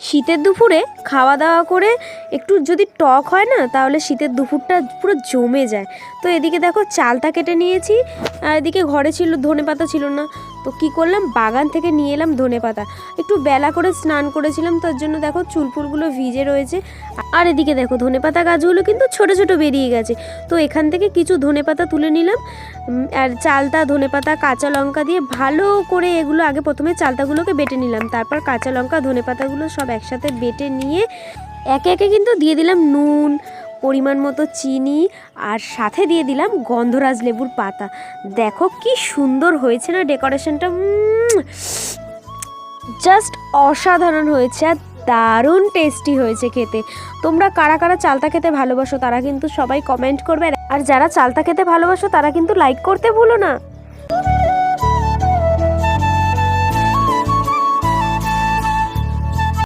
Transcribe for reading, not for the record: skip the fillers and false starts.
শীতের দুপুরে খাওয়া দাওয়া করে একটু যদি টক হয় না, তাহলে শীতের দুপুরটা পুরো জমে যায়। তো এদিকে দেখো চালটা কেটে নিয়েছি, আর এদিকে ঘরে ছিল ধনেপাতা ছিল না, তো কি করলাম বাগান থেকে নিয়ে এলাম ধনেপাতা। একটু বেলা করে স্নান করেছিলাম, তার জন্য দেখো চুলপুলগুলো ভিজে রয়েছে। আর এদিকে দেখো ধনেপাতা গাছগুলো কিন্তু ছোট ছোট বেরিয়ে গেছে। তো এখান থেকে কিছু ধনেপাতা তুলে নিলাম, আর চালতা ধনেপাতা কাঁচা লঙ্কা দিয়ে ভালো করে এগুলো আগে প্রথমে চালতাগুলোকে বেটে নিলাম, তারপর কাঁচা লঙ্কা ধনেপাতাগুলো সব একসাথে বেটে নিয়ে একে একে কিন্তু দিয়ে দিলাম নুন, পরিমাণ মতো চিনি, আর সাথে দিয়ে দিলাম গন্ধরাজ লেবুর পাতা। দেখো কি সুন্দর হয়েছে না ডেকোরেশনটা, জাস্ট অসাধারণ হয়েছে আর দারুণ টেস্টি হয়েছে খেতে। তোমরা কারা কারা চালতা খেতে ভালোবাসো তারা কিন্তু সবাই কমেন্ট করবে, আর যারা চালতা খেতে ভালোবাসো তারা কিন্তু লাইক করতে ভুলো না।